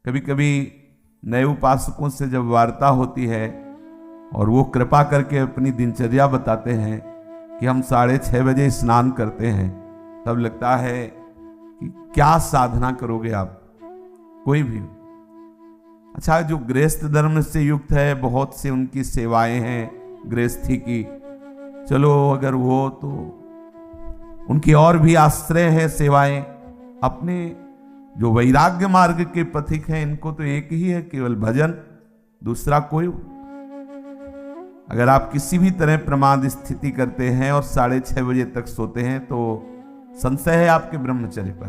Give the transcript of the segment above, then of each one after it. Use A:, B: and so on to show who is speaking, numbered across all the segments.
A: कभी कभी नए उपासकों से जब वार्ता होती है और वो कृपा करके अपनी दिनचर्या बताते हैं कि हम 6:30 बजे स्नान करते हैं, तब लगता है कि क्या साधना करोगे आप, कोई भी। अच्छा, जो गृहस्थ धर्म से युक्त है, बहुत से उनकी सेवाएं हैं गृहस्थी की, चलो अगर वो तो उनकी और भी आश्रय है सेवाएं। अपने जो वैराग्य मार्ग के पथिक हैं, इनको तो एक ही है, केवल भजन, दूसरा कोई। अगर आप किसी भी तरह प्रमाद स्थिति करते हैं और 6:30 बजे तक सोते हैं तो संशय है आपके ब्रह्मचर्य पर,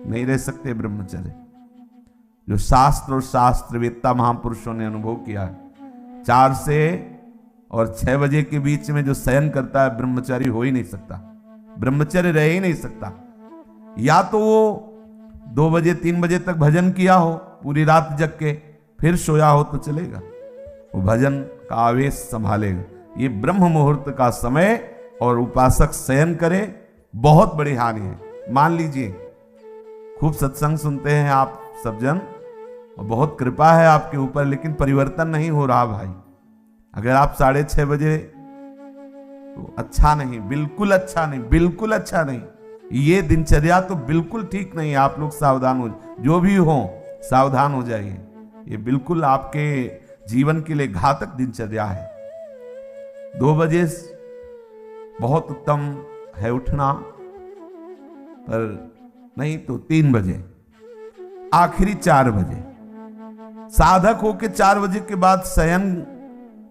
A: नहीं रह सकते ब्रह्मचर्य। जो शास्त्र और शास्त्रवेत्ता महापुरुषों ने अनुभव किया है, 4 से और 6 बजे के बीच में जो शयन करता है, ब्रह्मचारी हो ही नहीं सकता, ब्रह्मचर्य रह ही नहीं सकता। या तो वो 2 बजे 3 बजे तक भजन किया हो, पूरी रात जग के फिर सोया हो तो चलेगा, वो भजन का आवेश संभालेगा। ये ब्रह्म मुहूर्त का समय और उपासक शयन करे, बहुत बड़ी हानि है। मान लीजिए खूब सत्संग सुनते हैं आप सब जन और बहुत कृपा है आपके ऊपर, लेकिन परिवर्तन नहीं हो रहा भाई। अगर आप 6:30 बजे, तो अच्छा नहीं, बिल्कुल अच्छा नहीं, बिल्कुल अच्छा नहीं। ये दिनचर्या तो बिल्कुल ठीक नहीं है। आप लोग सावधान हो, जो भी हो सावधान हो जाइए। ये बिल्कुल आपके जीवन के लिए घातक दिनचर्या है। 2 बजे बहुत उत्तम है उठना, पर नहीं तो 3 बजे, आखिरी 4 बजे। साधक होके 4 बजे के बाद शयन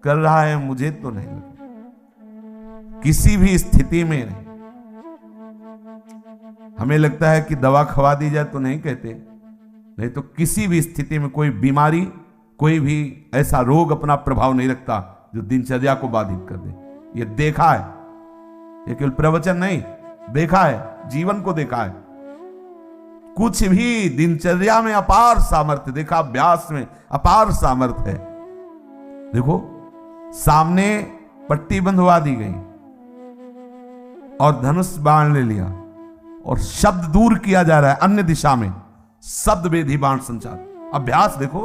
A: कर रहा है, मुझे तो नहीं लगता, किसी भी स्थिति में नहीं। हमें लगता है कि दवा खवा दी जाए तो नहीं कहते, नहीं तो किसी भी स्थिति में कोई बीमारी, कोई भी ऐसा रोग अपना प्रभाव नहीं रखता जो दिनचर्या को बाधित कर दे। ये देखा है, ये केवल प्रवचन नहीं, देखा है, जीवन को देखा है। कुछ भी दिनचर्या में अपार सामर्थ्य देखा, अभ्यास में अपार सामर्थ्य है। देखो, सामने पट्टी बंधवा दी गई और धनुष बाण ले लिया और शब्द दूर किया जा रहा है अन्य दिशा में, शब्द वेधी बाण संचार। अभ्यास देखो,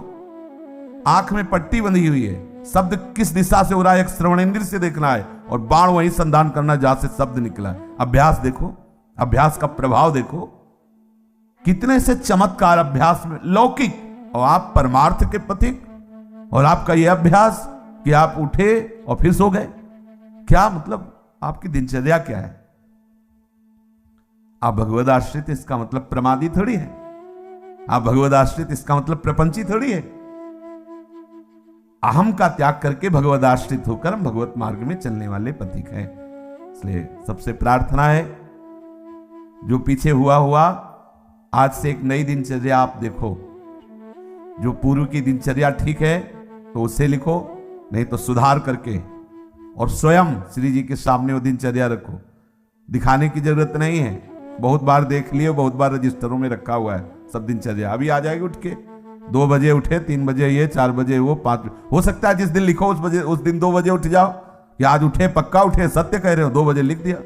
A: आंख में पट्टी बंधी हुई है, शब्द किस दिशा से हो रहा है, एक श्रवणेंद्र से देखना है और बाण वहीं संधान करना जहां से शब्द निकला है। अभ्यास देखो, अभ्यास का प्रभाव देखो, कितने से चमत्कार अभ्यास में, लौकिक। और आप परमार्थ के पथिक, और आपका यह अभ्यास कि आप उठे और फिर सो गए। क्या मतलब, आपकी दिनचर्या क्या है? आप भगवद आश्रित, इसका मतलब प्रमादी थोड़ी है। आप भगवद आश्रित, इसका मतलब प्रपंची थोड़ी है। अहम का त्याग करके भगवद आश्रित होकर हम भगवत मार्ग में चलने वाले पथिक हैं। इसलिए सबसे प्रार्थना है, जो पीछे हुआ आज से एक नई दिनचर्या आप देखो। जो पूर्व की दिनचर्या ठीक है तो उसे लिखो, नहीं तो सुधार करके और स्वयं श्री जी के सामने वो दिनचर्या रखो। दिखाने की जरूरत नहीं है, बहुत बार देख लिए, बहुत बार रजिस्टरों में रखा हुआ है सब दिनचर्या। अभी आ जाएगी उठ के, 2 बजे उठे, 3 बजे ये, 4 बजे वो, 5 हो सकता है जिस दिन लिखो उस दिन 2 बजे उठ जाओ, कि आज उठे, पक्का उठे, सत्य कह रहे हो, 2 बजे लिख दिया।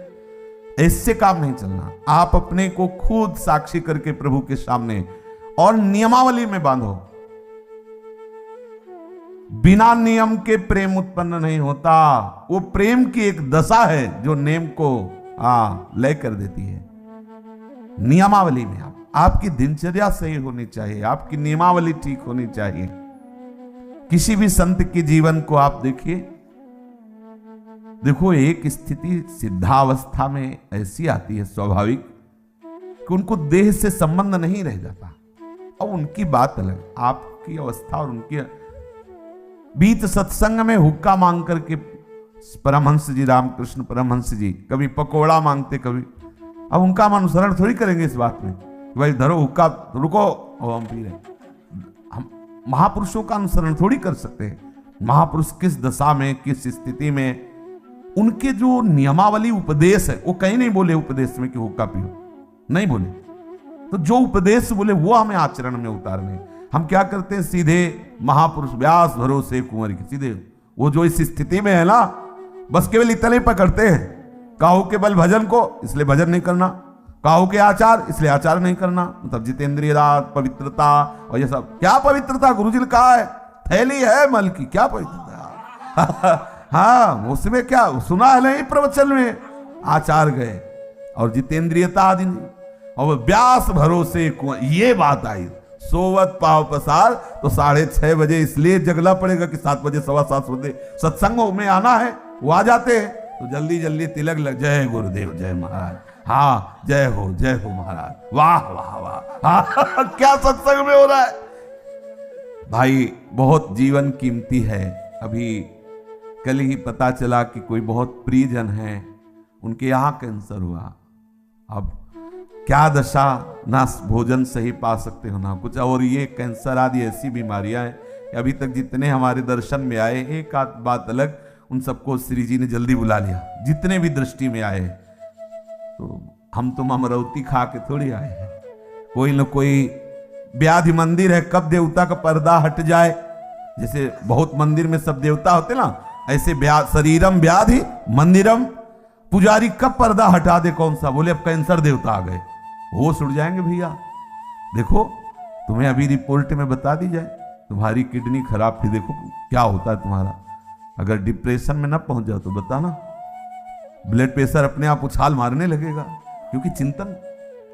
A: इससे काम नहीं चलना। आप अपने को खुद साक्षी करके प्रभु के सामने और नियमावली में बांधो। बिना नियम के प्रेम उत्पन्न नहीं होता। वो प्रेम की एक दशा है जो नेम को लय कर देती है। नियमावली में आपकी दिनचर्या सही होनी चाहिए, आपकी नियमावली ठीक होनी चाहिए। किसी भी संत के जीवन को आप देखिए, देखो एक स्थिति सिद्धावस्था में ऐसी आती है स्वाभाविक कि उनको देह से संबंध नहीं रह जाता। और उनकी बात अलग, आपकी अवस्था और उनकी बीच सत्संग में हुक्का मांग करके परमहंस जी, रामकृष्ण परमहंस जी कभी पकोड़ा मांगते, कभी। अब उनका हम अनुसरण थोड़ी करेंगे इस बात में, भाई धरो हुक्का, रुको और हम पी रहे। हम महापुरुषों का अनुसरण थोड़ी कर सकते हैं। महापुरुष किस दशा में, किस स्थिति में, उनके जो नियमावली उपदेश है, वो कहीं नहीं बोले उपदेश में कि हुक्का पियो, नहीं बोले। तो जो उपदेश बोले वो हमें आचरण में उतारने। हम क्या करते हैं, सीधे महापुरुष व्यास भरोसे कुंवर की, सीधे वो जो इस स्थिति में है ना, बस केवल इतने पकड़ते हैं, काहू के बल भजन को, इसलिए भजन नहीं करना। काहू के आचार, इसलिए आचार नहीं करना। मतलब जितेंद्रियता, पवित्रता और ये सब। क्या पवित्रता? गुरुजी ने कहा है थैली है मल की, क्या पवित्रता? हाँ, उसमें क्या सुना है नहीं प्रवचन में, आचार गए और जितेंद्रियता आदि नहीं। और व्यास भरोसे ये बात आई, सोवत पाव पसार, तो 6:30 बजे इसलिए जगला पड़ेगा कि 7 बजे 7:15 बजे सत्संगों में आना है। वो आ जाते हैं तो जल्दी जल्दी तिलक लग, जय गुरुदेव, जय महाराज, हाँ जय हो महाराज, वाह वाह वाह, हाँ क्या सत्संग में हो रहा है भाई। बहुत जीवन कीमती है। अभी कल ही पता चला कि कोई बहुत प्रियजन है, उनके यहां कैंसर हुआ। अब क्या दशा, ना भोजन सही पा सकते हो ना कुछ। और ये कैंसर आदि ऐसी बीमारियां हैं कि अभी तक जितने हमारे दर्शन में आए, एक आध बात अलग, उन सबको श्री जी ने जल्दी बुला लिया, जितने भी दृष्टि में आए। तो हम तुम अमरौती खा के थोड़ी आए हैं। कोई न कोई व्याधि मंदिर है, कब देवता का पर्दा हट जाए। जैसे बहुत मंदिर में सब देवता होते ना, ऐसे शरीरम व्याधि मंदिरम, पुजारी कब पर्दा हटा दे कौन सा, बोले अब कैंसर देवता आ गए, होश उड़ जाएंगे भैया। देखो तुम्हें अभी रिपोर्ट में बता दी जाए तुम्हारी किडनी खराब थी, देखो क्या होता है तुम्हारा। अगर डिप्रेशन में ना पहुंच जाओ तो बताना, ब्लड प्रेशर अपने आप उछाल मारने लगेगा। क्योंकि चिंतन,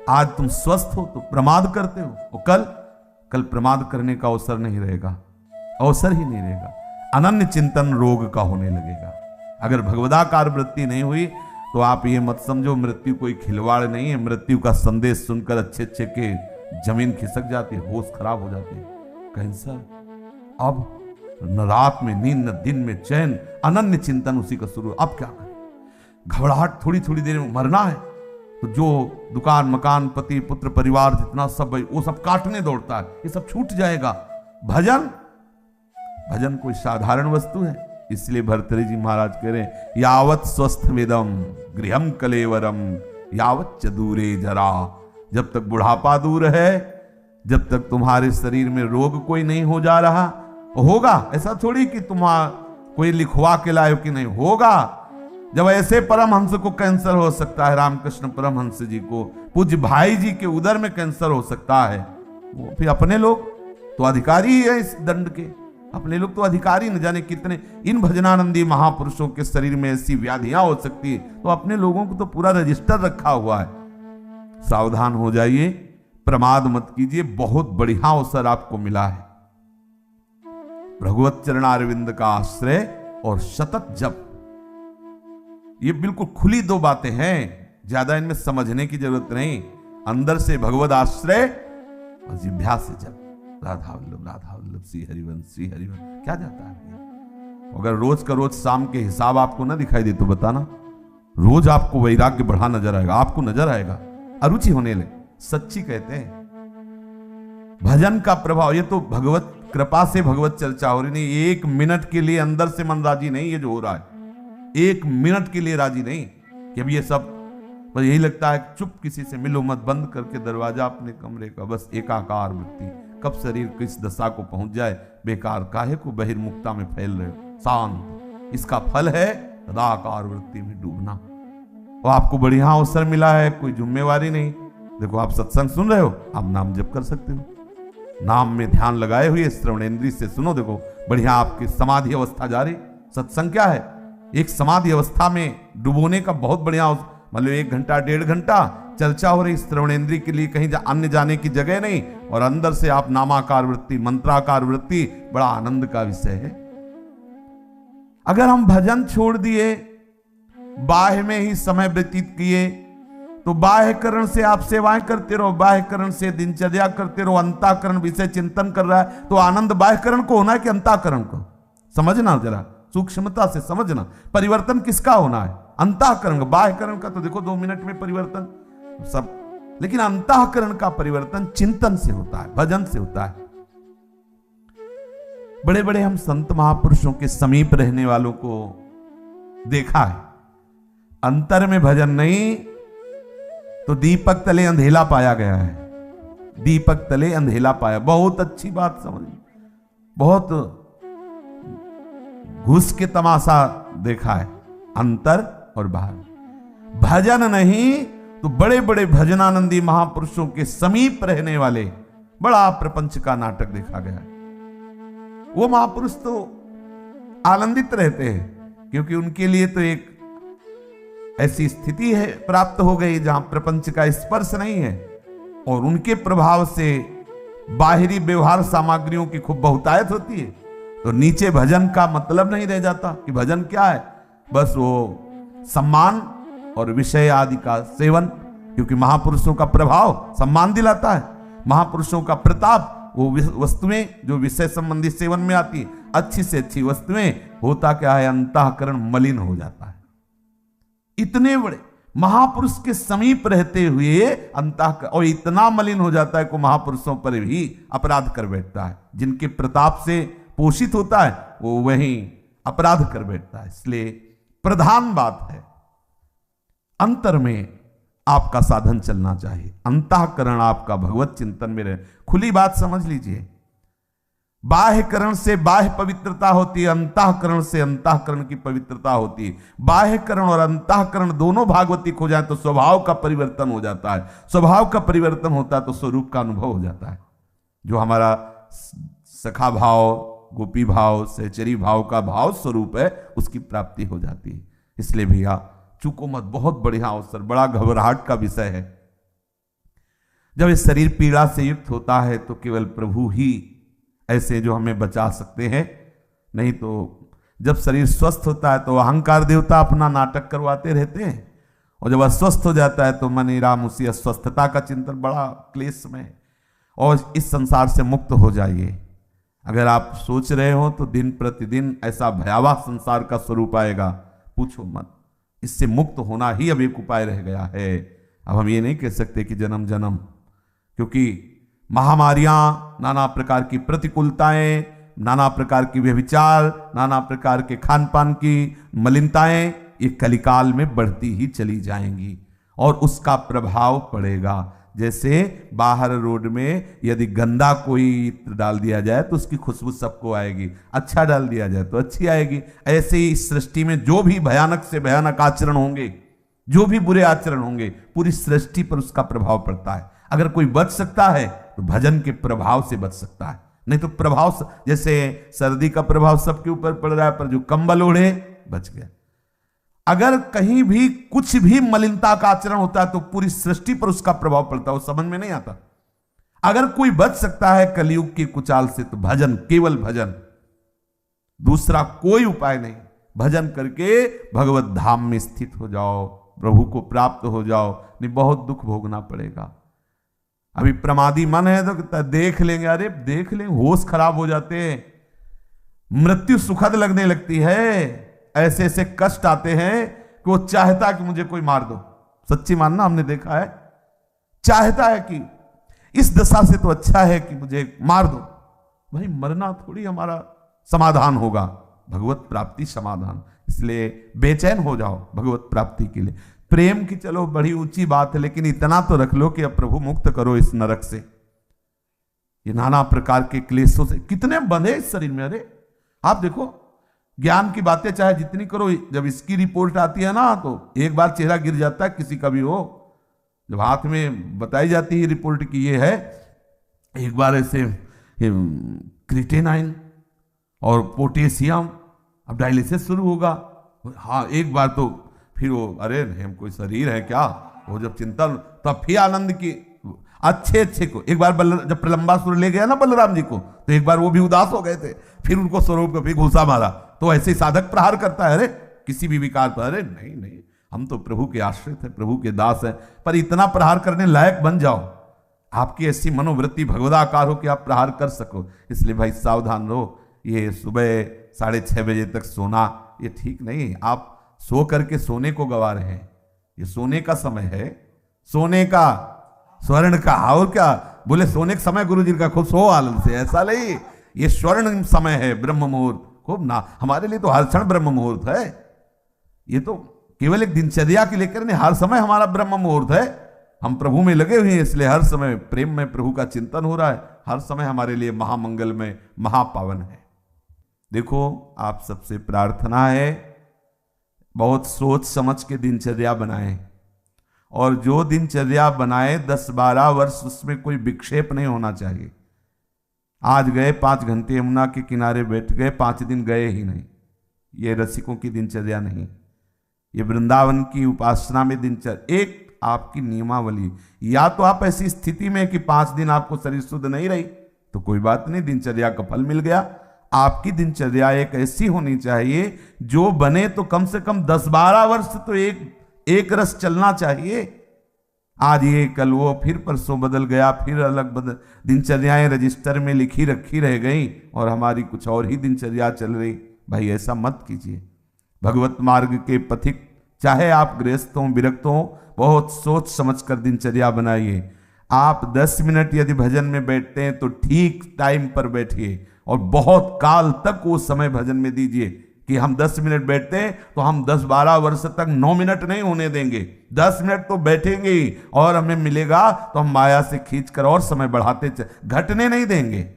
A: आज तुम स्वस्थ हो तो प्रमाद करते हो, और कल प्रमाद करने का अवसर नहीं रहेगा, अवसर ही नहीं रहेगा। अनन्य चिंतन रोग का होने लगेगा। अगर भगवदाकार वृत्ति नहीं हुई तो आप ये मत समझो मृत्यु कोई खिलवाड़ नहीं है। मृत्यु का संदेश सुनकर अच्छे अच्छे के जमीन खिसक जाती है, होश खराब हो जाती है। कैंसर, अब न रात में नींद न दिन में चैन, अनन्य चिंतन उसी का शुरू। अब क्या करें, घबराहट, थोड़ी थोड़ी देर में मरना है तो जो दुकान मकान पति पुत्र परिवार जितना सब वो सब काटने दौड़ता है, ये सब छूट जाएगा। भजन कोई साधारण वस्तु है। इसलिए भर्तृहरि जी महाराज कह रहे हैं, यावत स्वस्थ वेदम गृहम कलेवरम यावत च दूरे जरा। जब तक बुढ़ापा दूर है, जब तक तुम्हारे शरीर में रोग कोई नहीं हो जा रहा, होगा ऐसा थोड़ी कि कोई लिखवा के लाए कि नहीं होगा। जब ऐसे परमहंस को कैंसर हो सकता है, रामकृष्ण परमहंस जी को, पूज्य भाई जी के उदर में कैंसर हो सकता है, वो फिर अपने लोग तो अधिकारी ही है इस दंड के। अपने लोग तो अधिकारी न जाने कितने। इन भजनानंदी महापुरुषों के शरीर में ऐसी व्याधियां हो सकती है, तो अपने लोगों को तो पूरा रजिस्टर रखा हुआ है। सावधान हो जाइए, प्रमाद मत कीजिए। बहुत बढ़िया अवसर आपको मिला है। भगवत चरणारविंद का आश्रय और सतत जप, ये बिल्कुल खुली दो बातें हैं, ज्यादा इनमें समझने की जरूरत नहीं। अंदर से भगवत आश्रय और जिह्वा से जप, राधा वल्लभ श्री हरिवंश श्री हरिवंश। क्या जाता है? अगर रोज का रोज शाम के हिसाब आपको ना दिखाई दे तो बताना, रोज आपको वैराग्य बढ़ा नजर आएगा, आपको नजर आएगा, अरुचि होने लगे। सच्ची कहते हैं भजन का प्रभाव, ये तो भगवत कृपा से भगवत चर्चा हो रही नहीं। 1 मिनट के लिए अंदर से मन राजी नहीं, ये जो हो रहा है 1 मिनट के लिए राजी नहीं कि अब ये सब, बस यही लगता है चुप, किसी से मिलो मत, बंद करके दरवाजा अपने कमरे का, बस एकाकार वृत्ति। कब शरीर किस दशा को पहुंच जाए, बेकार काहे को बहिर्मुखता में फैल रहे हो, शांत। इसका फल है सदाकार वृत्ति में डूबना। और आपको बढ़िया अवसर मिला है, कोई जिम्मेवारी नहीं। देखो आप सत्संग सुन रहे हो, आप नाम जप कर सकते हो, नाम में ध्यान लगाए हुए श्रवणेंद्रिय से सुनो। देखो बढ़िया आपकी समाधि अवस्था जारी। सत्संग क्या है? एक समाधि अवस्था में डुबोने का बहुत बढ़िया, मतलब 1 घंटा 1.5 घंटा चर्चा हो रही श्रवणेंद्रिय के लिए, कहीं अन्य जाने की जगह नहीं। और अंदर से आप नामाकार वृत्ति, मंत्राकार वृत्ति, बड़ा आनंद का विषय है। अगर हम भजन छोड़ दिए, बाह्य में ही समय व्यतीत किए, तो बाह्यकरण से आप सेवाएं करते रहो, बाह्यकरण से दिनचर्या करते रहो, अंतःकरण विषय चिंतन कर रहा है, तो आनंद बाह्यकरण को होना है कि अंतःकरण को? समझना जरा, सूक्ष्मता से समझना। परिवर्तन किसका होना है? अंतःकरण। बाह्यकरण का तो देखो 2 मिनट में परिवर्तन सब, लेकिन अंतःकरण का परिवर्तन चिंतन से होता है, भजन से होता है। बड़े बड़े हम संत महापुरुषों के समीप रहने वालों को देखा है, अंतर में भजन नहीं तो दीपक तले अंधेला पाया गया है। दीपक तले अंधेला पाया, बहुत अच्छी बात समझ, बहुत घुस के तमाशा देखा है, अंतर और बाहर। भजन नहीं तो बड़े बड़े भजनानंदी महापुरुषों के समीप रहने वाले बड़ा प्रपंच का नाटक देखा गया है। वो महापुरुष तो आनंदित रहते हैं क्योंकि उनके लिए तो एक ऐसी स्थिति है प्राप्त हो गई जहां प्रपंच का स्पर्श नहीं है, और उनके प्रभाव से बाहरी व्यवहार सामग्रियों की खूब बहुतायत होती है। तो नीचे भजन का मतलब नहीं रह जाता कि भजन क्या है, बस वो सम्मान और विषय आदि का सेवन, क्योंकि महापुरुषों का प्रभाव सम्मान दिलाता है, महापुरुषों का प्रताप वो वस्तुएं जो विषय संबंधी सेवन में आती, अच्छी से अच्छी वस्तुएं, होता क्या है अंतःकरण मलिन हो जाता है। इतने बड़े महापुरुष के समीप रहते हुए अंतःकरण और इतना मलिन हो जाता है कि महापुरुषों पर भी अपराध कर बैठता है। जिनके प्रताप से पोषित होता है वो वही अपराध कर बैठता है। इसलिए प्रधान बात है अंतर में आपका साधन चलना चाहिए, अंतःकरण आपका भगवत चिंतन में रहे। खुली बात समझ लीजिए, बाह्यकरण से बाह्य पवित्रता होती है, अंतःकरण से अंतःकरण की पवित्रता होती है। बाह्यकरण और अंतःकरण दोनों भागवतिक हो जाए तो स्वभाव का परिवर्तन हो जाता है, स्वभाव का परिवर्तन होता है तो स्वरूप का अनुभव हो जाता है। जो हमारा सखा भाव, गोपी भाव, सहचरी भाव का भाव स्वरूप है, उसकी प्राप्ति हो जाती है। इसलिए भैया चूको मत, बहुत बढ़िया अवसर, बड़ा घबराहट का विषय है। जब ये शरीर पीड़ा से युक्त होता है तो केवल प्रभु ही ऐसे जो हमें बचा सकते हैं, नहीं तो जब शरीर स्वस्थ होता है तो अहंकार देवता अपना नाटक करवाते रहते हैं, और जब अस्वस्थ हो जाता है तो मन राम उसी अस्वस्थता का चिंतन, बड़ा क्लेश में। और इस संसार से मुक्त हो जाइए। अगर आप सोच रहे हो तो दिन प्रतिदिन ऐसा भयावह संसार का स्वरूप आएगा, पूछो मत। इससे मुक्त होना ही अब एक उपाय रह गया है। अब हम ये नहीं कह सकते कि जन्म जन्म, क्योंकि महामारियां, नाना प्रकार की प्रतिकूलताएं, नाना प्रकार की व्यभिचार, नाना प्रकार के खान पान की मलिनताएं ये कलिकाल में बढ़ती ही चली जाएंगी और उसका प्रभाव पड़ेगा। जैसे बाहर रोड में यदि गंदा कोई इत्र डाल दिया जाए तो उसकी खुशबू सबको आएगी, अच्छा डाल दिया जाए तो अच्छी आएगी। ऐसे ही इस सृष्टि में जो भी भयानक से भयानक आचरण होंगे, जो भी बुरे आचरण होंगे, पूरी सृष्टि पर उसका प्रभाव पड़ता है। अगर कोई बच सकता है तो भजन के प्रभाव से बच सकता है, नहीं तो प्रभाव, जैसे सर्दी का प्रभाव सबके ऊपर पड़ रहा है, पर जो कंबल ओढ़े बच गया। अगर कहीं भी कुछ भी मलिनता का आचरण होता है तो पूरी सृष्टि पर उसका प्रभाव पड़ता है, वो समझ में नहीं आता। अगर कोई बच सकता है कलयुग की कुचाल से तो भजन, केवल भजन, दूसरा कोई उपाय नहीं। भजन करके भगवत धाम में स्थित हो जाओ, प्रभु को प्राप्त हो जाओ, नहीं बहुत दुख भोगना पड़ेगा। अभी प्रमादी मन है तो देख लेंगे, अरे देख लेंगे, होश खराब हो जाते हैं, मृत्यु सुखद लगने लगती है, ऐसे ऐसे कष्ट आते हैं कि वो चाहता कि मुझे कोई मार दो। सच्ची मानना, हमने देखा है, चाहता है कि इस दशा से तो अच्छा है कि मुझे मार दो। भाई मरना थोड़ी हमारा समाधान होगा, भगवत प्राप्ति समाधान। इसलिए बेचैन हो जाओ भगवत प्राप्ति के लिए। प्रेम की चलो बड़ी ऊंची बात है, लेकिन इतना तो रख लो कि अब प्रभु मुक्त करो इस नरक से, ये नाना प्रकार के क्लेशों से। कितने बंधे इस शरीर में। अरे आप देखो, ज्ञान की बातें चाहे जितनी करो, जब इसकी रिपोर्ट आती है ना तो एक बार चेहरा गिर जाता है किसी का भी हो। जब हाथ में बताई जाती है रिपोर्ट की ये है, एक बार ऐसे क्रिएटिनिन और पोटेशियम, अब डायलिसिस शुरू होगा। हाँ एक बार तो फिर वो, अरे हम कोई शरीर है क्या, वो जब चिंतन, तब फिर आनंद की अच्छे को। एक बार जब प्रलंबासुर ले गया ना बलराम जी को, तो एक बार वो भी उदास हो गए थे, फिर उनको स्वरूप को फिर घुसा मारा। तो ऐसे साधक प्रहार करता है, अरे किसी भी विकार पर, अरे नहीं नहीं, हम तो प्रभु के आश्रित हैं, प्रभु के दास हैं। पर इतना प्रहार करने लायक बन जाओ, आपकी ऐसी मनोवृत्ति भगवदाकार हो कि आप प्रहार कर सको। इसलिए भाई सावधान रहो। ये सुबह 6:30 बजे तक सोना ये ठीक नहीं। आप सो करके सोने को गवा रहे हैं। ये सोने का समय है, सोने का, स्वर्ण का। और क्या बोले, सोने का समय गुरु जी का, खूब सो आनंद से। ऐसा नहीं, ये स्वर्ण समय है, ब्रह्म मुहूर्त। खूब ना, हमारे लिए तो हर क्षण ब्रह्म मुहूर्त है। ये तो केवल एक दिनचर्या के लेकर नहीं, हर समय हमारा ब्रह्म मुहूर्त है। हम प्रभु में लगे हुए हैं, इसलिए हर समय प्रेम में प्रभु का चिंतन हो रहा है। हर समय हमारे लिए महामंगल में महापावन है। देखो, आप सबसे प्रार्थना है, बहुत सोच समझ के दिनचर्या बनाएं और जो दिनचर्या बनाए 10-12 वर्ष उसमें कोई विक्षेप नहीं होना चाहिए। आज गए 5 घंटे यमुना के किनारे बैठ गए, 5 दिन गए ही नहीं, ये रसिकों की दिनचर्या नहीं। ये वृंदावन की उपासना में दिनचर्या एक आपकी नियमावली। या तो आप ऐसी स्थिति में कि 5 दिन आपको शरीर शुद्ध नहीं रही तो कोई बात नहीं, दिनचर्या का फल मिल गया। आपकी दिनचर्या एक ऐसी होनी चाहिए जो बने तो कम से कम 10-12 वर्ष तो एक रस चलना चाहिए। आज ये कल वो, फिर परसों बदल गया, फिर अलग बदल दिनचर्याएं रजिस्टर में लिखी रखी रह गई और हमारी कुछ और ही दिनचर्या चल रही। भाई ऐसा मत कीजिए। भगवत मार्ग के पथिक चाहे आप गृहस्थ हो विरक्त हो, बहुत सोच समझ कर दिनचर्या बनाइए। आप 10 मिनट यदि भजन में बैठते हैं तो ठीक टाइम पर बैठिए और बहुत काल तक वो समय भजन में दीजिए। कि हम 10 मिनट बैठते हैं तो हम 10-12 वर्ष तक 9 मिनट नहीं होने देंगे, 10 मिनट तो बैठेंगे ही, और हमें मिलेगा तो हम माया से खींच कर और समय बढ़ाते घटने नहीं देंगे।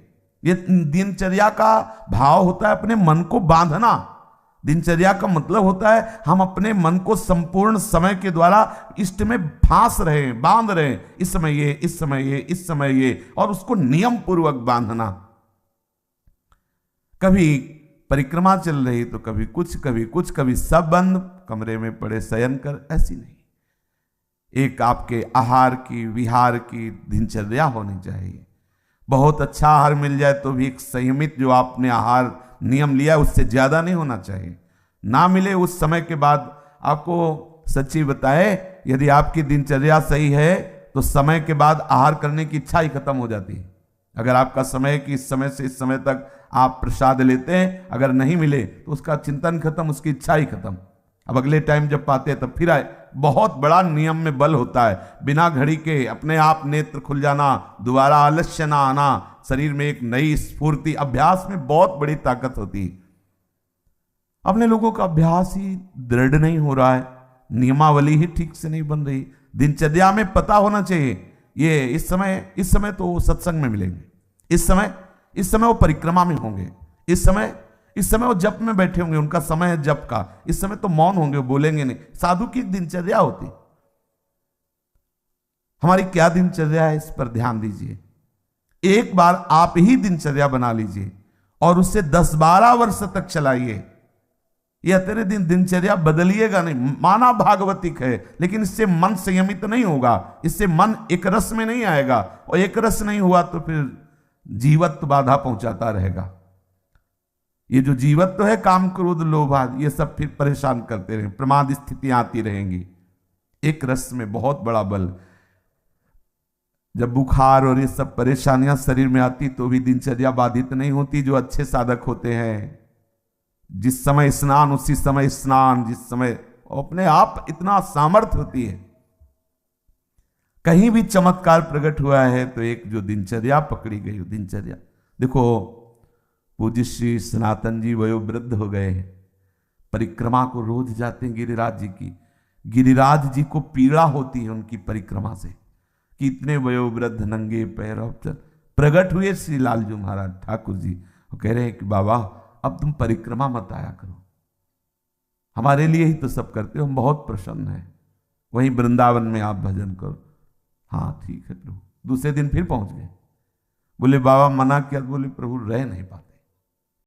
A: ये दिनचर्या का भाव होता है अपने मन को बांधना। दिनचर्या का मतलब होता है हम अपने मन को संपूर्ण समय के द्वारा इष्ट में फांस रहे, बांध रहे, इस समय ये, इस समय ये, इस समय ये, और उसको नियम पूर्वक बांधना। कभी परिक्रमा चल रही तो कभी कुछ, कभी कुछ, कभी सब बंद, कमरे में पड़े शयन कर, ऐसी नहीं। एक आपके आहार की, विहार की दिनचर्या होनी चाहिए। बहुत अच्छा आहार मिल जाए तो भी एक संयमित जो आपने आहार नियम लिया उससे ज्यादा नहीं होना चाहिए। ना मिले उस समय के बाद आपको सच्ची बताए, यदि आपकी दिनचर्या सही है तो समय के बाद आहार करने की इच्छा ही खत्म हो जाती है। अगर आपका समय कि इस समय से इस समय तक आप प्रसाद लेते हैं, अगर नहीं मिले तो उसका चिंतन खत्म, उसकी इच्छा ही खत्म। अब अगले टाइम जब पाते हैं तब फिर आए। बहुत बड़ा नियम में बल होता है। बिना घड़ी के अपने आप नेत्र खुल जाना, दोबारा आलस्य ना आना, शरीर में एक नई स्फूर्ति, अभ्यास में बहुत बड़ी ताकत होती है। अपने लोगों का अभ्यास ही दृढ़ नहीं हो रहा है, नियमावली ही ठीक से नहीं बन रही। दिनचर्या में पता होना चाहिए ये इस समय तो वो सत्संग में मिलेंगे, इस समय वो परिक्रमा में होंगे, इस समय वो जप में बैठे होंगे, उनका समय है जप का, इस समय तो मौन होंगे, बोलेंगे नहीं। साधु की दिनचर्या होती। हमारी क्या दिनचर्या है इस पर ध्यान दीजिए। एक बार आप ही दिनचर्या बना लीजिए और उससे 10-12 वर्ष तक चलाइए। यह तेरे दिनचर्या बदलिएगा नहीं। माना भागवतिक है लेकिन इससे मन संयमित नहीं होगा, इससे मन एक रस में नहीं आएगा, और एक रस नहीं हुआ तो फिर जीवत्व बाधा पहुंचाता रहेगा। ये जो जीवत्व है, काम क्रोध लोभ आदि, ये सब फिर परेशान करते रहेंगे, प्रमाद स्थितियां आती रहेंगी। एक रस में बहुत बड़ा बल। जब बुखार और ये सब परेशानियां शरीर में आती तो भी दिनचर्या बाधित नहीं होती। जो अच्छे साधक होते हैं, जिस समय स्नान उसी समय स्नान, जिस समय अपने आप इतना सामर्थ्य होती है। कहीं भी चमत्कार प्रकट हुआ है तो एक जो दिनचर्या पकड़ी गई, दिनचर्या देखो। पूज्य श्री सनातन जी वयोवृद्ध हो गए हैं, परिक्रमा को रोज जाते हैं गिरिराज जी की। गिरिराज जी को पीड़ा होती है उनकी परिक्रमा से कि इतने वयोवृद्ध नंगे पैर। प्रकट हुए श्री लालजू महाराज ठाकुर जी, वो कह रहे हैं कि बाबा अब तुम परिक्रमा मत आया करो, हमारे लिए ही तो सब करते हो, हम बहुत प्रसन्न हैं, वहीं वृंदावन में आप भजन करो। हाँ ठीक है प्रभु। दूसरे दिन फिर पहुंच गए। बोले बाबा मना किया, बोले प्रभु रह नहीं पाते,